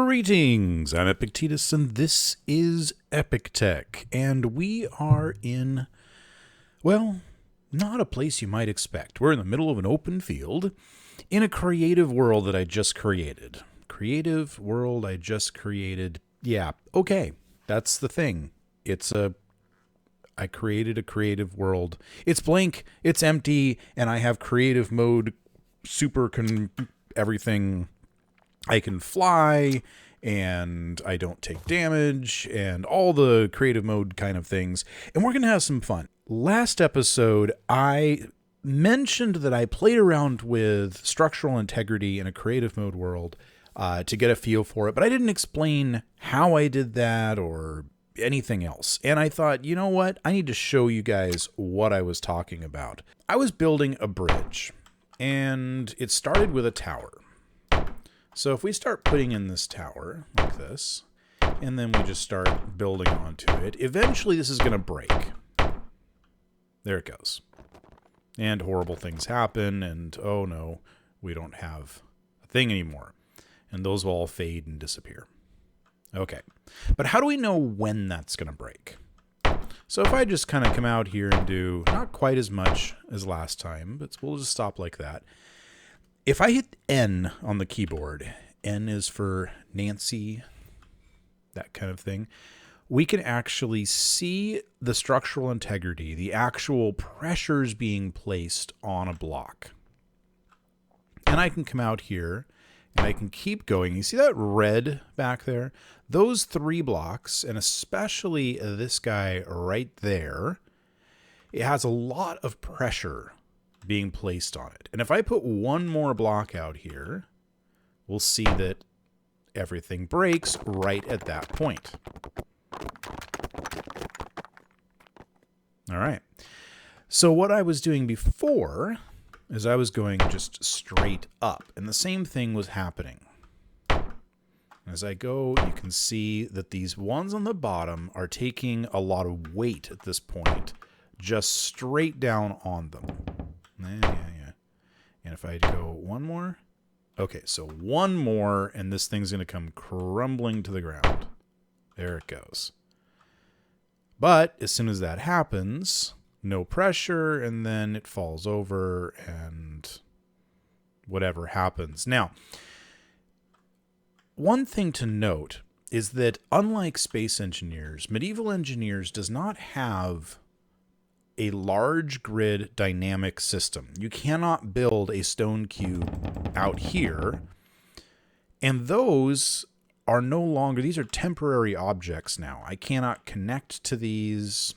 Greetings, I'm Epictetus, and this is Epic Tech, and we are in, well, not a place you might expect. We're in the middle of an open field, in a creative world that I just created. Creative world I just created. Yeah, okay, that's the thing. I created a creative world. It's blank, it's empty, and I have creative mode, everything. I can fly, and I don't take damage, and all the creative mode kind of things. And we're going to have some fun. Last episode, I mentioned that I played around with structural integrity in a creative mode world to get a feel for it, but I didn't explain how I did that or anything else. And I thought, you know what? I need to show you guys what I was talking about. I was building a bridge, and it started with a tower. So if we start putting in this tower like this, and then we just start building onto it, eventually this is going to break. There it goes. And horrible things happen, and oh no, we don't have a thing anymore. And those will all fade and disappear. Okay, but how do we know when that's going to break? So if I just kind of come out here and do not quite as much as last time, but we'll just stop like that. If I hit N on the keyboard, N is for Nancy, that kind of thing, we can actually see the structural integrity, the actual pressures being placed on a block. And I can come out here and I can keep going. You see that red back there? Those three blocks, and especially this guy right there, it has a lot of pressure being placed on it. And if I put one more block out here, we'll see that everything breaks right at that point. All right. So what I was doing before is I was going just straight up, and the same thing was happening. As I go, you can see that these ones on the bottom are taking a lot of weight at this point, just straight down on them. Yeah. And if I go one more, okay, so one more, and this thing's going to come crumbling to the ground. There it goes. But as soon as that happens, no pressure, and then it falls over, and whatever happens. Now, one thing to note is that unlike space engineers, medieval engineers does not have a large grid dynamic system. You cannot build a stone cube out here, and those are no longer, these are temporary objects now. I cannot connect to these.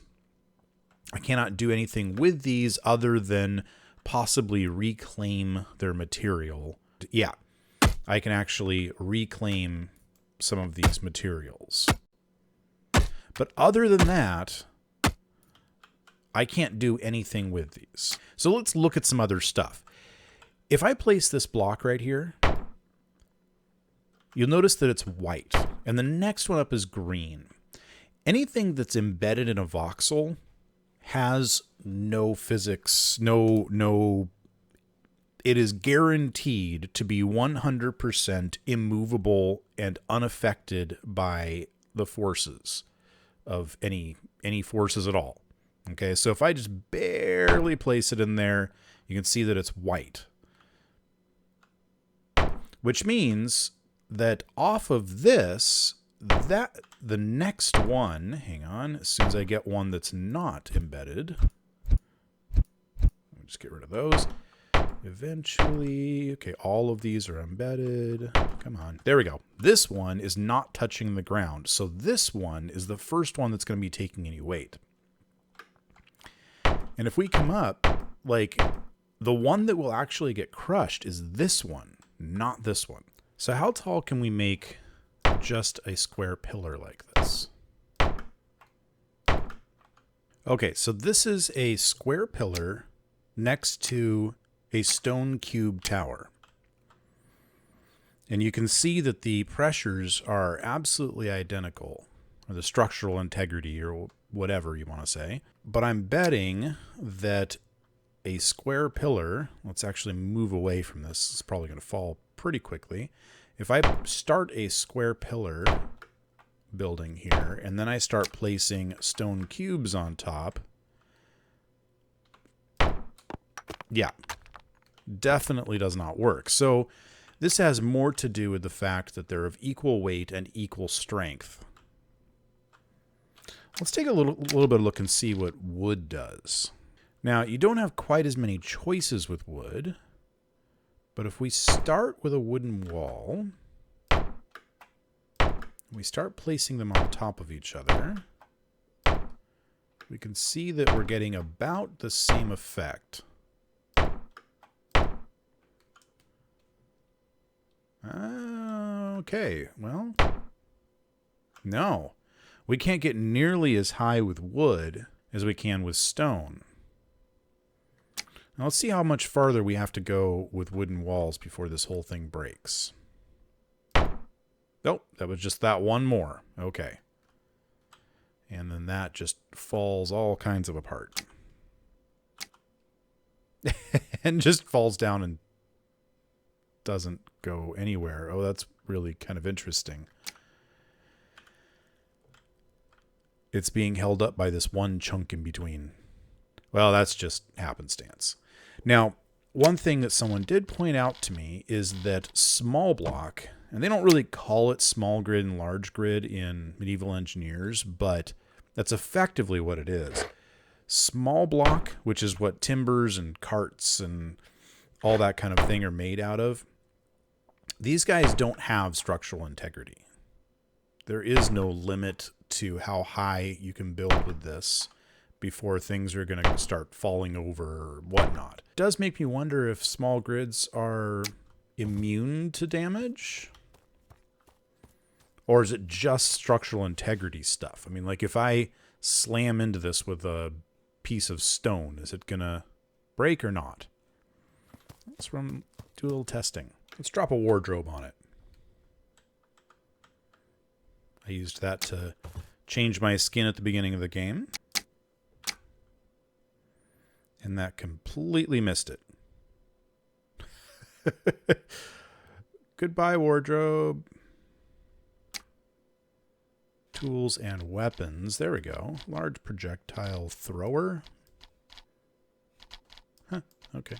I cannot do anything with these other than possibly reclaim their material. Yeah, I can actually reclaim some of these materials. But other than that, I can't do anything with these. So let's look at some other stuff. If I place this block right here, you'll notice that it's white, and the next one up is green. Anything that's embedded in a voxel has no physics, it is guaranteed to be 100% immovable and unaffected by the forces of any forces at all. Okay, so if I just barely place it in there, you can see that it's white. Which means that off of this, that the next one, hang on, as soon as I get one that's not embedded, just get rid of those. Eventually, okay, all of these are embedded. Come on, there we go. This one is not touching the ground, so this one is the first one that's going to be taking any weight. And if we come up, like, the one that will actually get crushed is this one, not this one. So how tall can we make just a square pillar like this? Okay, so this is a square pillar next to a stone cube tower. And you can see that the pressures are absolutely identical, or the structural integrity, or whatever you want to say. But I'm betting that a square pillar, let's actually move away from this, it's probably going to fall pretty quickly. If I start a square pillar building here, and then I start placing stone cubes on top, yeah, definitely does not work. So this has more to do with the fact that they're of equal weight and equal strength. Let's take a little bit of a look and see what wood does. Now, you don't have quite as many choices with wood, but if we start with a wooden wall, we start placing them on top of each other, we can see that we're getting about the same effect. Okay, well, no. We can't get nearly as high with wood as we can with stone. Now let's see how much farther we have to go with wooden walls before this whole thing breaks. Nope, that was just that one more. Okay. And then that just falls all kinds of apart. And just falls down and doesn't go anywhere. Oh, that's really kind of interesting. It's being held up by this one chunk in between. Well, that's just happenstance. Now, one thing that someone did point out to me is that small block, and they don't really call it small grid and large grid in Medieval Engineers, but that's effectively what it is. Small block, which is what timbers and carts and all that kind of thing are made out of, these guys don't have structural integrity. There is no limit to how high you can build with this before things are going to start falling over or whatnot. It does make me wonder if small grids are immune to damage? Or is it just structural integrity stuff? I mean, like if I slam into this with a piece of stone, is it going to break or not? Let's do a little testing. Let's drop a wardrobe on it. I used that to change my skin at the beginning of the game. And that completely missed it. Goodbye, wardrobe. Tools and weapons. There we go. Large projectile thrower. Huh, okay.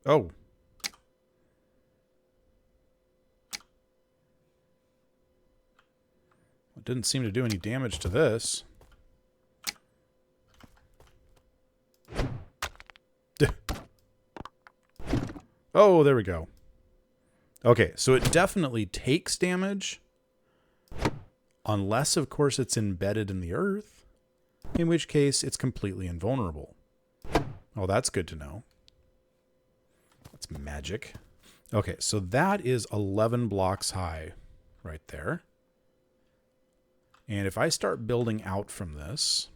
Oh. It didn't seem to do any damage to this. Oh, there we go. Okay, so it definitely takes damage. Unless, of course, it's embedded in the earth. In which case, it's completely invulnerable. Oh, that's good to know. That's magic. Okay, so that is 11 blocks high right there. And if I start building out from this,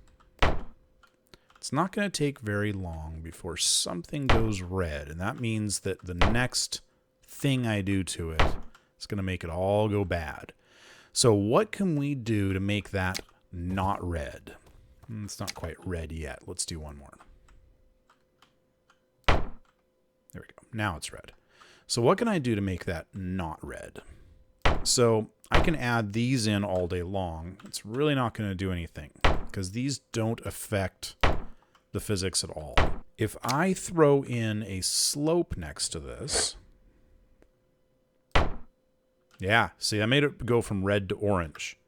it's not going to take very long before something goes red. And that means that the next thing I do to it is going to make it all go bad. So what can we do to make that not red? It's not quite red yet. Let's do one more. There we go. Now it's red. So what can I do to make that not red? So I can add these in all day long. It's really not going to do anything because these don't affect the physics at all. If I throw in a slope next to this, yeah, see, I made it go from red to orange.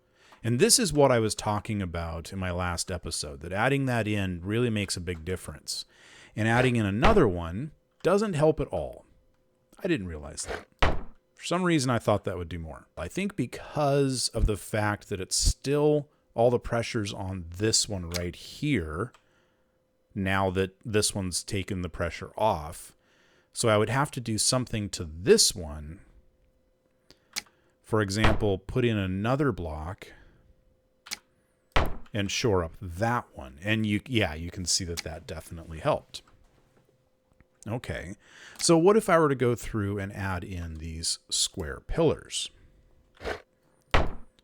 And this is what I was talking about in my last episode, that adding that in really makes a big difference. And adding in another one doesn't help at all. I didn't realize that. For some reason, I thought that would do more. I think because of the fact that it's still all the pressure's on this one right here, now that this one's taken the pressure off. So I would have to do something to this one. For example, put in another block and shore up that one. And you can see that that definitely helped. Okay, so what if I were to go through and add in these square pillars?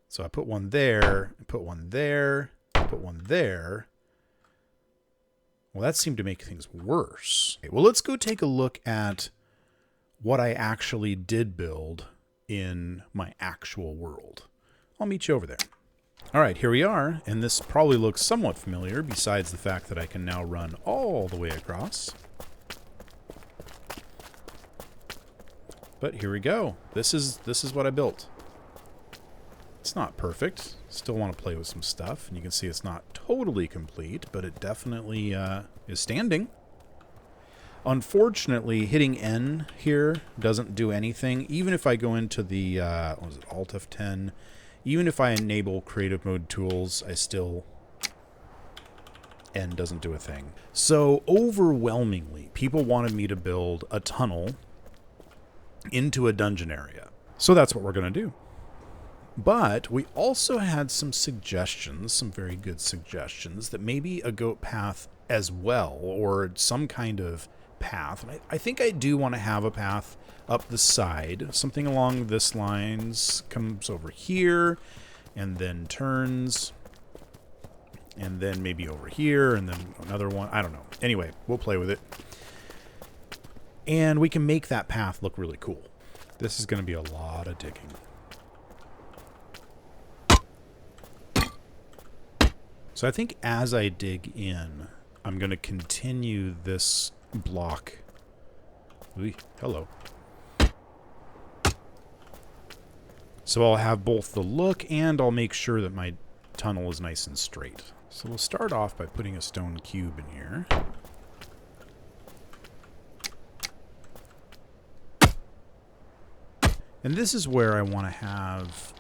So I put one there, put one there, put one there. Well, that seemed to make things worse. Okay, well, let's go take a look at what I actually did build in my actual world. I'll meet you over there. All right, here we are, and this probably looks somewhat familiar, besides the fact that I can now run all the way across. But here we go. This is what I built. It's not perfect. Still want to play with some stuff, and you can see it's not totally complete, but it definitely is standing. Unfortunately, hitting N here doesn't do anything. Even if I go into the what was it, Alt F10, even if I enable creative mode tools, I still N doesn't do a thing. So overwhelmingly, people wanted me to build a tunnel into a dungeon area. So that's what we're going to do. But we also had some suggestions, some very good suggestions, that maybe a goat path as well, or some kind of path. And I think I do want to have a path up the side. Something along this lines comes over here, and then turns, and then maybe over here, and then another one. I don't know. Anyway, we'll play with it. And we can make that path look really cool. This is going to be a lot of digging. So I think as I dig in, I'm going to continue this block. Ooh, hello. So I'll have both the look and I'll make sure that my tunnel is nice and straight. So we'll start off by putting a stone cube in here. And this is where I want to have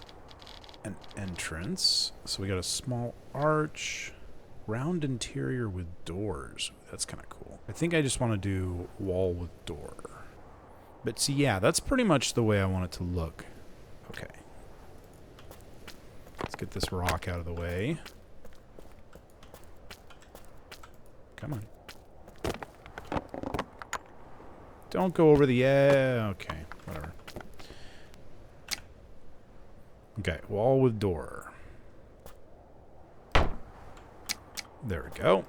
an entrance. So we got a small arch, round interior with doors. That's kind of cool. I think I just want to do wall with door. But see, yeah, that's pretty much the way I want it to look. Okay. Let's get this rock out of the way. Come on. Don't go over the edge. Okay, whatever. Okay, wall with door. There we go.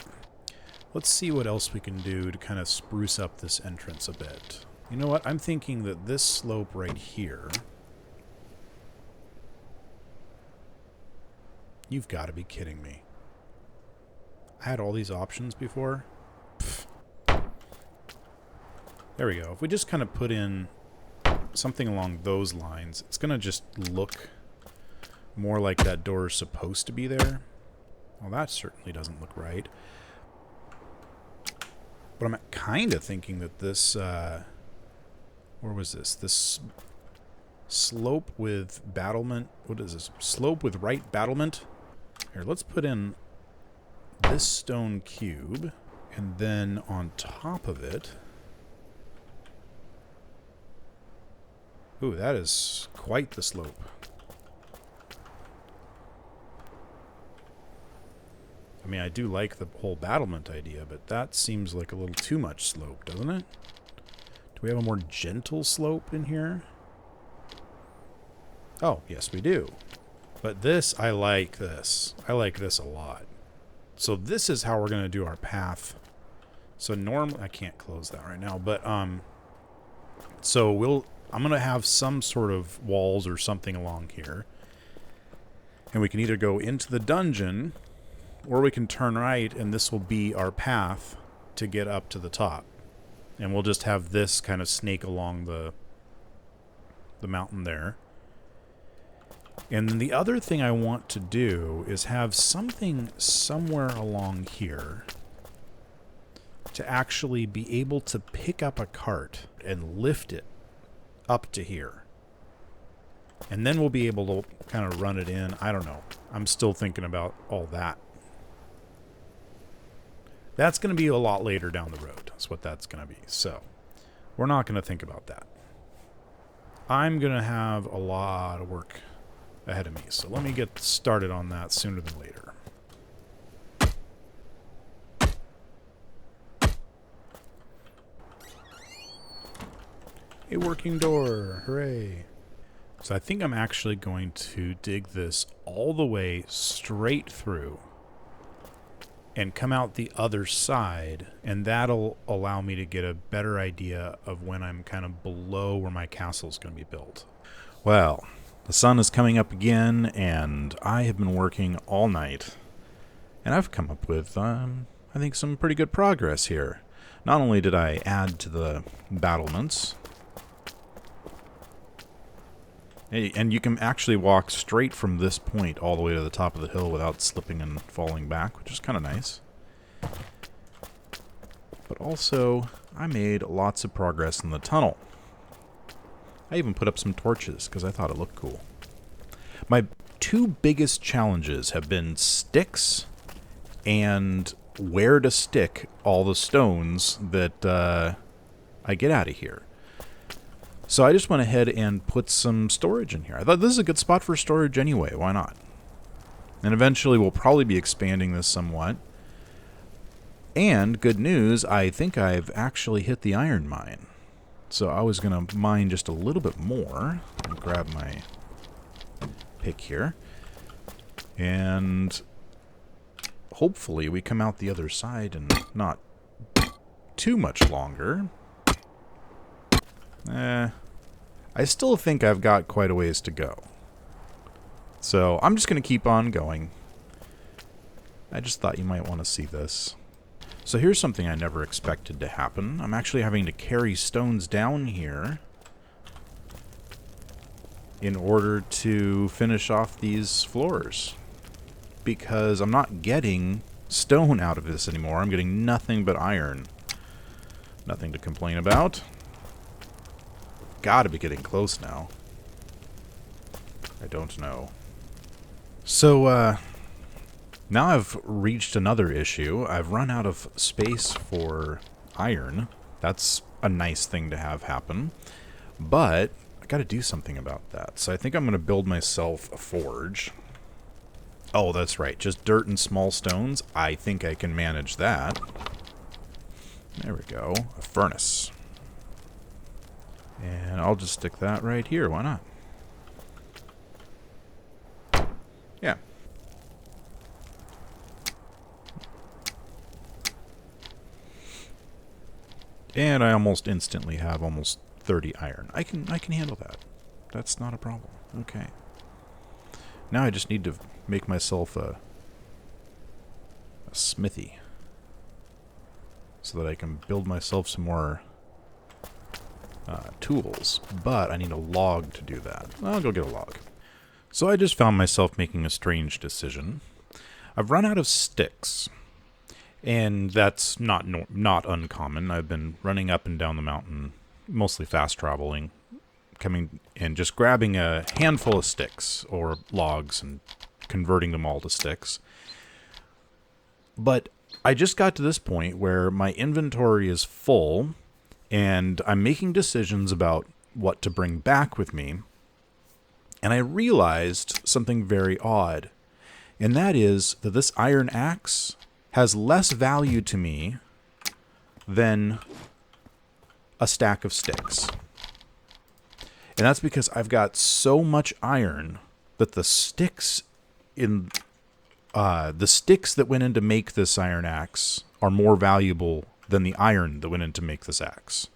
Let's see what else we can do to kind of spruce up this entrance a bit. You know what? I'm thinking that this slope right here... You've got to be kidding me. I had all these options before? Pfft. There we go. If we just kind of put in something along those lines, it's going to just look more like that door is supposed to be there. Well, that certainly doesn't look right. But I'm kind of thinking that this... where was this? This slope with battlement... What is this? Slope with right battlement? Here, let's put in this stone cube. And then on top of it... Ooh, that is quite the slope. I mean, I do like the whole battlement idea, but that seems like a little too much slope, doesn't it? Do we have a more gentle slope in here? Oh, yes, we do. But this, I like this. I like this a lot. So this is how we're going to do our path. So normally, I can't close that right now, but so I'm going to have some sort of walls or something along here. And we can either go into the dungeon, or we can turn right, and this will be our path to get up to the top. And we'll just have this kind of snake along the mountain there. And then the other thing I want to do is have something somewhere along here to actually be able to pick up a cart and lift it up to here. And then we'll be able to kind of run it in. I don't know. I'm still thinking about all that. That's going to be a lot later down the road. That's what that's going to be. So, we're not going to think about that. I'm going to have a lot of work ahead of me. So, let me get started on that sooner than later. A working door. Hooray. So, I think I'm actually going to dig this all the way straight through. and come out the other side, and that'll allow me to get a better idea of when I'm kind of below where my castle's going to be built. Well, the sun is coming up again, and I have been working all night, and I've come up with, I think, some pretty good progress here. Not only did I add to the battlements, and you can actually walk straight from this point all the way to the top of the hill without slipping and falling back, which is kind of nice. But also, I made lots of progress in the tunnel. I even put up some torches because I thought it looked cool. My two biggest challenges have been sticks and where to stick all the stones that I get out of here. So I just went ahead and put some storage in here. I thought this is a good spot for storage anyway. Why not? And eventually we'll probably be expanding this somewhat. And good news, I think I've actually hit the iron mine. So I was going to mine just a little bit more. And grab my pick here. And hopefully we come out the other side in not too much longer. I still think I've got quite a ways to go. So I'm just going to keep on going. I just thought you might want to see this. So here's something I never expected to happen. I'm actually having to carry stones down here in order to finish off these floors. Because I'm not getting stone out of this anymore. I'm getting nothing but iron. Nothing to complain about. Gotta be getting close now. I don't know. So, now I've reached another issue. I've run out of space for iron. That's a nice thing to have happen. But I gotta do something about that. So I think I'm gonna build myself a forge. Oh, that's right. Just dirt and small stones. I think I can manage that. There we go. A furnace. And I'll just stick that right here. Why not? Yeah. And I almost instantly have almost 30 iron. I can handle that. That's not a problem. Okay. Now I just need to make myself a smithy so that I can build myself some more tools, but I need a log to do that. I'll go get a log. So I just found myself making a strange decision. I've run out of sticks, and that's not uncommon. I've been running up and down the mountain, mostly fast traveling, coming and just grabbing a handful of sticks or logs and converting them all to sticks. But I just got to this point where my inventory is full, and I'm making decisions about what to bring back with me. And I realized something very odd. And that is that this iron axe has less value to me than a stack of sticks. And that's because I've got so much iron that the sticks that went in to make this iron axe are more valuable than the iron that went in to make this axe.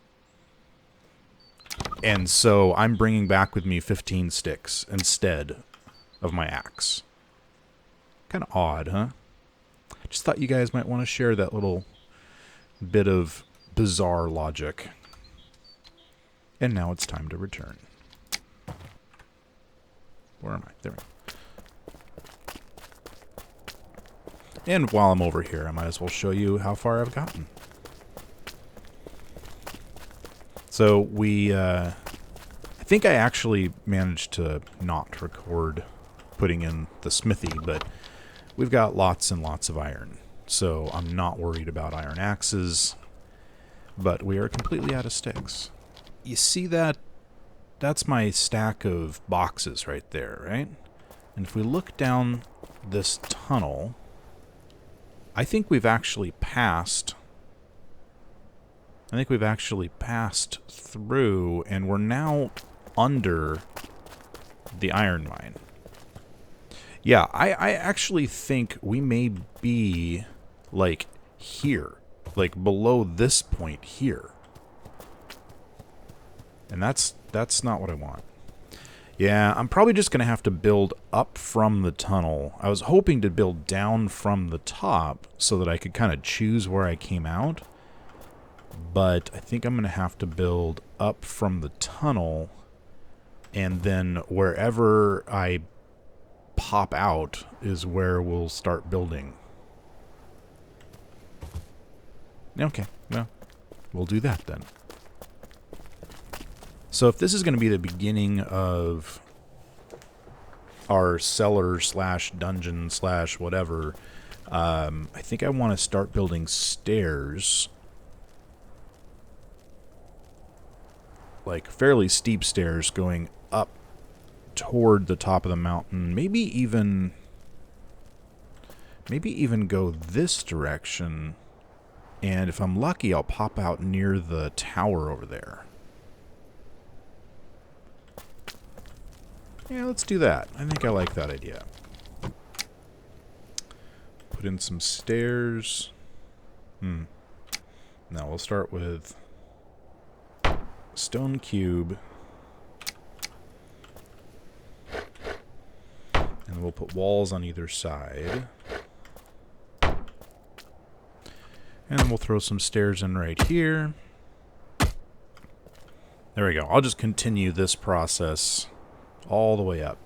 And so I'm bringing back with me 15 sticks instead of my axe. Kind of odd, huh? Just thought you guys might want to share that little bit of bizarre logic. And now it's time to return. Where am I? There we go. And while I'm over here, I might as well show you how far I've gotten. So I think I actually managed to not record putting in the smithy, but we've got lots and lots of iron. So I'm not worried about iron axes, but we are completely out of sticks. You see that? That's my stack of boxes right there, right? And if we look down this tunnel, I think we've actually passed through, and we're now under the iron mine. Yeah, I actually think we may be like here, like below this point here. And that's not what I want. Yeah, I'm probably just going to have to build up from the tunnel. I was hoping to build down from the top so that I could kind of choose where I came out. But I think I'm going to have to build up from the tunnel, and then wherever I pop out is where we'll start building. Okay, well, we'll do that then. So if this is going to be the beginning of our cellar / dungeon / whatever, I think I want to start building stairs. Like fairly steep stairs going up toward the top of the mountain. Maybe even go this direction. And if I'm lucky, I'll pop out near the tower over there. Yeah, let's do that. I think I like that idea. Put in some stairs. Now we'll start with stone cube. And we'll put walls on either side. And then we'll throw some stairs in right here. There we go. I'll just continue this process all the way up.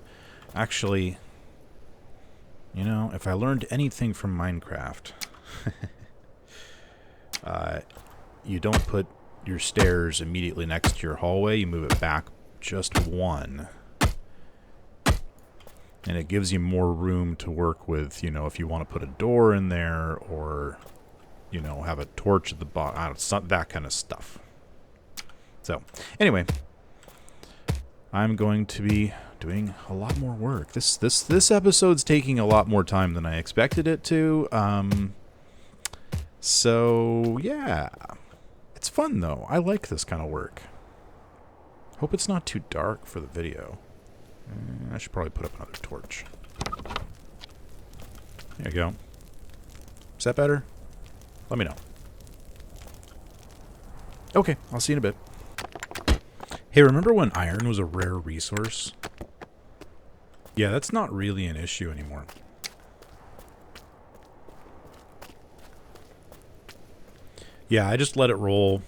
Actually, you know, if I learned anything from Minecraft, you don't put your stairs immediately next to your hallway. You move it back just one. And it gives you more room to work with, you know, if you want to put a door in there or, you know, have a torch at the bottom. I don't know, that kind of stuff. So, anyway, I'm going to be doing a lot more work. This episode's taking a lot more time than I expected it to. So, yeah. It's fun, though. I like this kind of work. Hope it's not too dark for the video. I should probably put up another torch. There you go. Is that better? Let me know. Okay, I'll see you in a bit. Hey, remember when iron was a rare resource? Yeah, that's not really an issue anymore. Yeah, I just let it roll.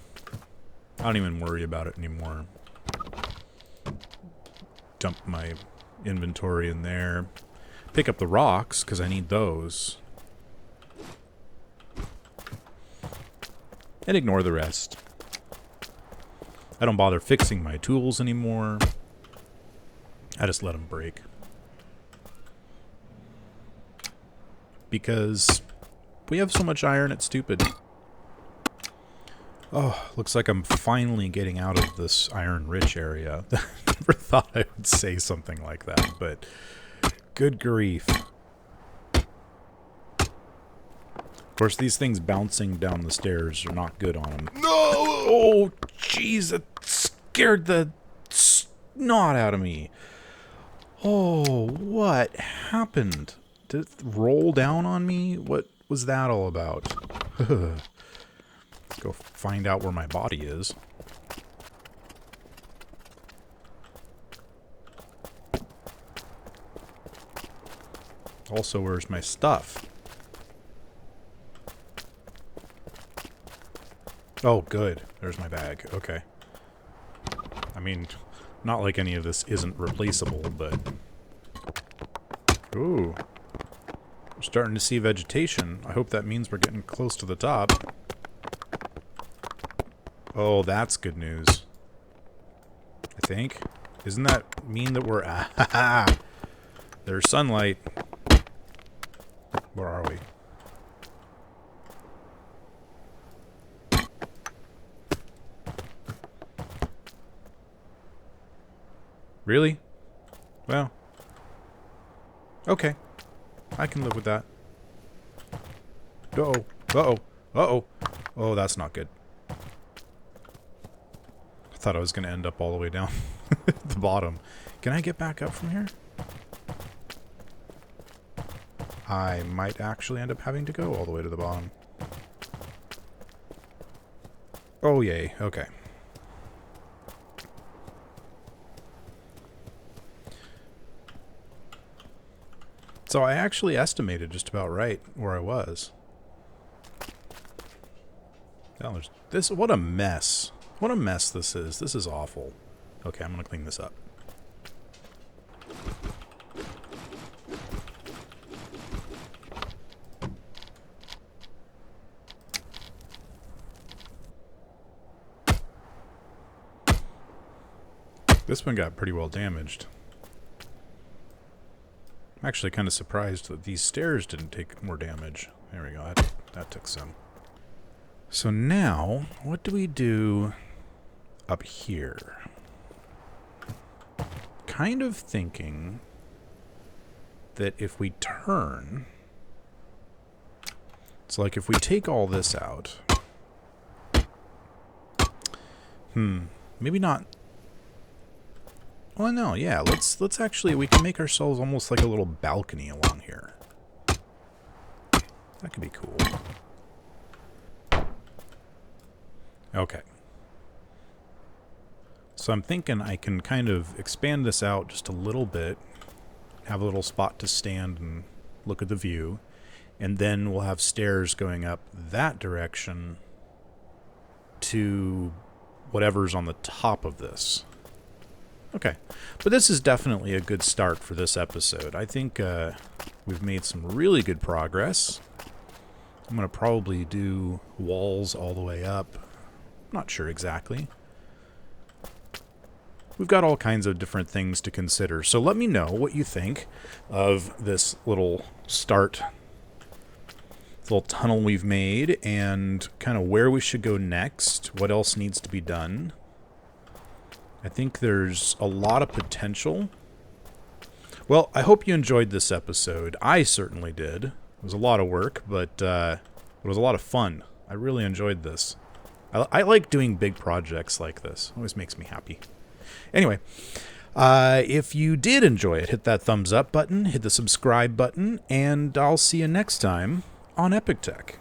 I don't even worry about it anymore. Dump my inventory in there. Pick up the rocks, because I need those. And ignore the rest. I don't bother fixing my tools anymore. I just let them break. Because we have so much iron, it's stupid. Oh, looks like I'm finally getting out of this iron-rich area. Never thought I would say something like that, but good grief. Of course, these things bouncing down the stairs are not good on them. No! Oh, jeez, that scared the snot out of me. Oh, what happened? Did it roll down on me? What was that all about? Let's go find out where my body is. Also, where's my stuff? Oh, good. There's my bag. Okay. I mean, not like any of this isn't replaceable, but... Ooh. We're starting to see vegetation. I hope that means we're getting close to the top. Oh, that's good news. I think. Doesn't that mean that we're... Ah, there's sunlight. Where are we? Really? Well. Okay. I can live with that. Uh-oh. Uh-oh. Uh-oh. Oh, that's not good. I thought I was going to end up all the way down at the bottom. Can I get back up from here? I might actually end up having to go all the way to the bottom. Oh, yay. Okay. So I actually estimated just about right where I was. Oh, this, what a mess. What a mess this is. This is awful. Okay, I'm going to clean this up. This one got pretty well damaged. I'm actually kind of surprised that these stairs didn't take more damage. There we go. That took some. So now, what do we do up here? Kind of thinking that if we turn... It's like if we take all this out... Maybe not... Well, no, yeah, let's actually... We can make ourselves almost like a little balcony along here. That could be cool. Okay. So I'm thinking I can kind of expand this out just a little bit, have a little spot to stand and look at the view, and then we'll have stairs going up that direction to whatever's on the top of this. Okay. But this is definitely a good start for this episode. I think we've made some really good progress. I'm going to probably do walls all the way up. Not sure exactly. We've got all kinds of different things to consider. So let me know what you think of this little start, this little tunnel we've made, and kind of where we should go next, what else needs to be done. I think there's a lot of potential. Well, I hope you enjoyed this episode. I certainly did. It was a lot of work, but it was a lot of fun. I really enjoyed this. I like doing big projects like this. It always makes me happy. Anyway, if you did enjoy it, hit that thumbs up button, hit the subscribe button, and I'll see you next time on Epic Tech.